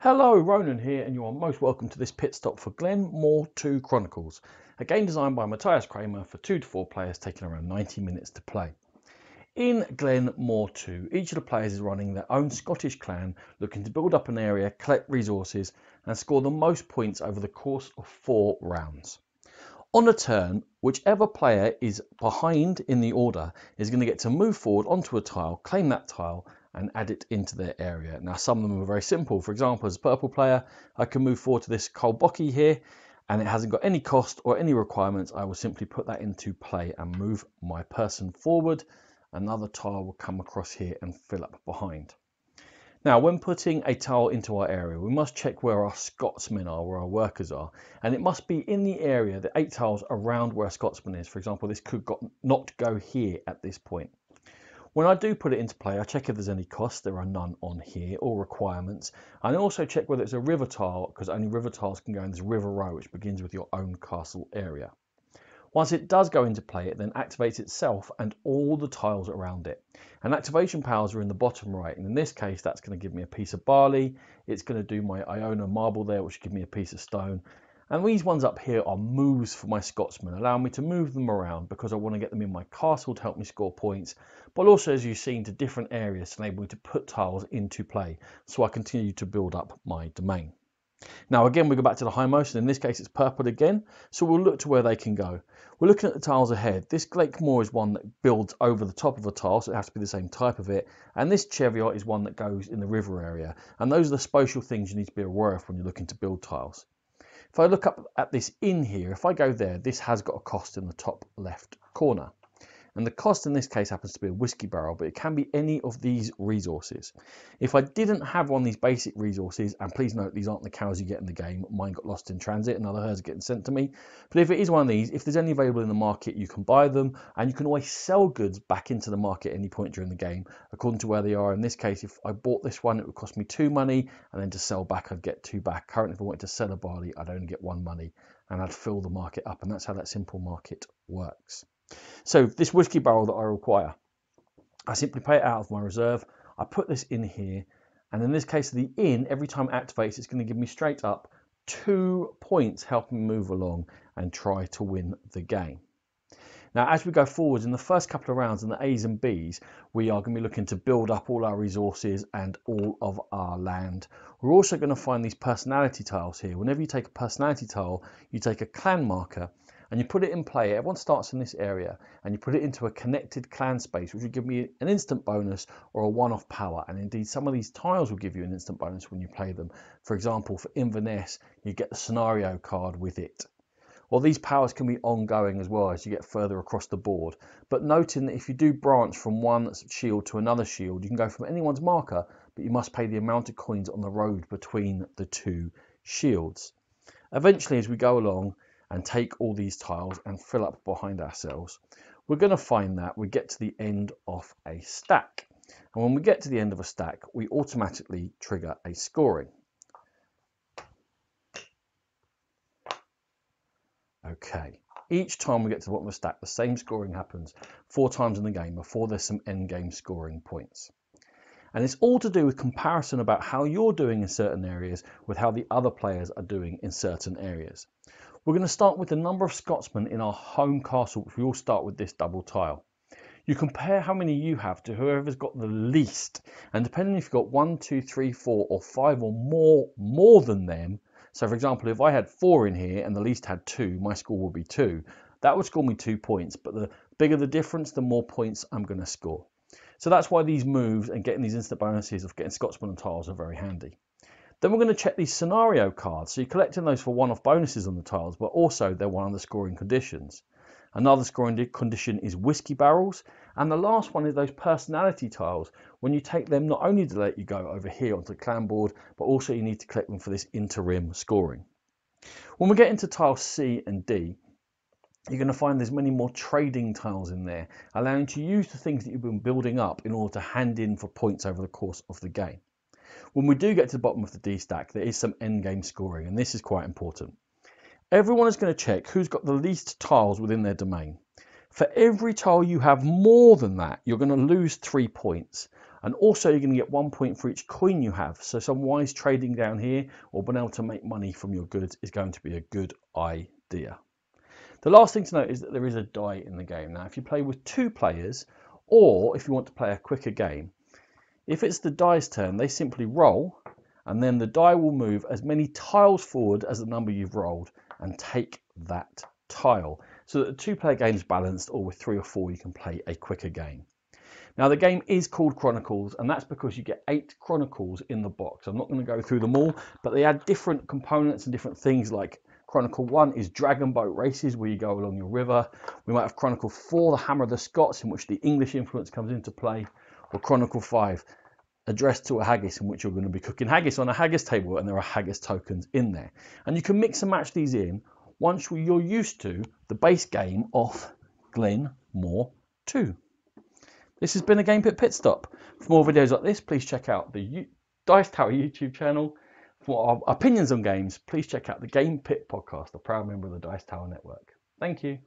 Hello, Ronan here, and you are most welcome to this pit stop for Glen 2 Chronicles, a game designed by Matthias Cramer for 2 to 4 players taking around 90 minutes to play. In Glen 2, each of the players is running their own Scottish clan, looking to build up an area, collect resources, and score the most points over the course of 4 rounds. On a turn, whichever player is behind in the order is going to get to move forward onto a tile, claim that tile, and add it into their area. Now, some of them are very simple. For example, as a purple player, I can move forward to this Kolbocki here, and it hasn't got any cost or any requirements. I will simply put that into play and move my person forward. Another tile will come across here and fill up behind. Now, when putting a tile into our area, we must check where our Scotsmen are, where our workers are, and it must be in the area, the 8 tiles around where a Scotsman is. For example, this could not go here at this point. When I do put it into play, I check if there's any costs. There are none on here, or requirements. And I also check whether it's a river tile, because only river tiles can go in this river row, which begins with your own castle area. Once it does go into play, it then activates itself and all the tiles around it. And activation powers are in the bottom right. And in this case, that's going to give me a piece of barley. It's going to do my Iona marble there, which will give me a piece of stone. And these ones up here are moves for my Scotsmen, allowing me to move them around because I want to get them in my castle to help me score points. But also, as you've seen, to different areas to enable me to put tiles into play so I continue to build up my domain. Now again, we go back to the hindmost, and in this case it's purple again, so we'll look to where they can go. We're looking at the tiles ahead. This Glakemore is one that builds over the top of a tile, so it has to be the same type of it, and this Cheviot is one that goes in the river area, and those are the spatial things you need to be aware of when you're looking to build tiles. If I look up at this inn here, if I go there, this has got a cost in the top left corner. And the cost in this case happens to be a whiskey barrel, but it can be any of these resources. If I didn't have one of these basic resources, and please note these aren't the cows you get in the game, mine got lost in transit and other herds are getting sent to me. But if it is one of these, if there's any available in the market, you can buy them, and you can always sell goods back into the market at any point during the game, according to where they are. In this case, if I bought this one, it would cost me 2 money, and then to sell back, I'd get 2 back. Currently, if I wanted to sell a barley, I'd only get 1 money, and I'd fill the market up, and that's how that simple market works. So this whiskey barrel that I require, I simply pay it out of my reserve. I put this in here, and in this case, the inn, every time it activates, it's going to give me straight up 2 points, helping me move along and try to win the game. Now, as we go forward in the first couple of rounds in the A's and B's, we are going to be looking to build up all our resources and all of our land. We're also going to find these personality tiles here. Whenever you take a personality tile, you take a clan marker and you put it in play. Everyone starts in this area and you put it into a connected clan space, which will give me an instant bonus or a one-off power. And indeed, some of these tiles will give you an instant bonus when you play them. For example, for Inverness, you get the scenario card with it. Well, these powers can be ongoing as well as you get further across the board. But noting that if you do branch from one shield to another shield, you can go from anyone's marker, but you must pay the amount of coins on the road between the 2 shields. Eventually, as we go along and take all these tiles and fill up behind ourselves, we're going to find that we get to the end of a stack. And when we get to the end of a stack, we automatically trigger a scoring. Okay, each time we get to the bottom of the stack, the same scoring happens 4 times in the game before there's some endgame scoring points. And it's all to do with comparison about how you're doing in certain areas with how the other players are doing in certain areas. We're going to start with the number of Scotsmen in our home castle, which we all start with this double tile. You compare how many you have to whoever's got the least, and depending if you've got 1, 2, 3, 4 or 5 or more than them. So for example, if I had 4 in here and the least had 2, my score would be 2. That would score me 2 points, but the bigger the difference, the more points I'm going to score. So that's why these moves and getting these instant bonuses of getting Scotsmen and tiles are very handy. Then we're going to check these scenario cards. So you're collecting those for one-off bonuses on the tiles, but also they're one of the scoring conditions. Another scoring condition is whiskey barrels. And the last one is those personality tiles. When you take them, not only do they let you go over here onto the clan board, but also you need to collect them for this interim scoring. When we get into tiles C and D, you're going to find there's many more trading tiles in there, allowing you to use the things that you've been building up in order to hand in for points over the course of the game. When we do get to the bottom of the D stack, there is some endgame scoring, and this is quite important. Everyone is going to check who's got the least tiles within their domain. For every tile you have more than that, you're going to lose 3 points. And also you're going to get 1 point for each coin you have. So some wise trading down here or being able to make money from your goods is going to be a good idea. The last thing to note is that there is a die in the game. Now, if you play with 2 players, or if you want to play a quicker game, if it's the die's turn, they simply roll, and then the die will move as many tiles forward as the number you've rolled and take that tile. So that the 2-player game is balanced, or with 3 or 4 you can play a quicker game. Now the game is called Chronicles, and that's because you get 8 Chronicles in the box. I'm not going to go through them all, but they add different components and different things. Like Chronicle 1 is dragon boat races, where you go along your river. We might have Chronicle 4, the Hammer of the Scots, in which the English influence comes into play. Or Chronicle 5, addressed to a haggis, in which you're going to be cooking haggis on a haggis table, and there are haggis tokens in there. And you can mix and match these in once you're used to the base game of Glen More 2. This has been a Game Pit Stop. For more videos like this, please check out the Dice Tower YouTube channel. For our opinions on games, please check out the Game Pit podcast, a proud member of the Dice Tower Network. Thank you.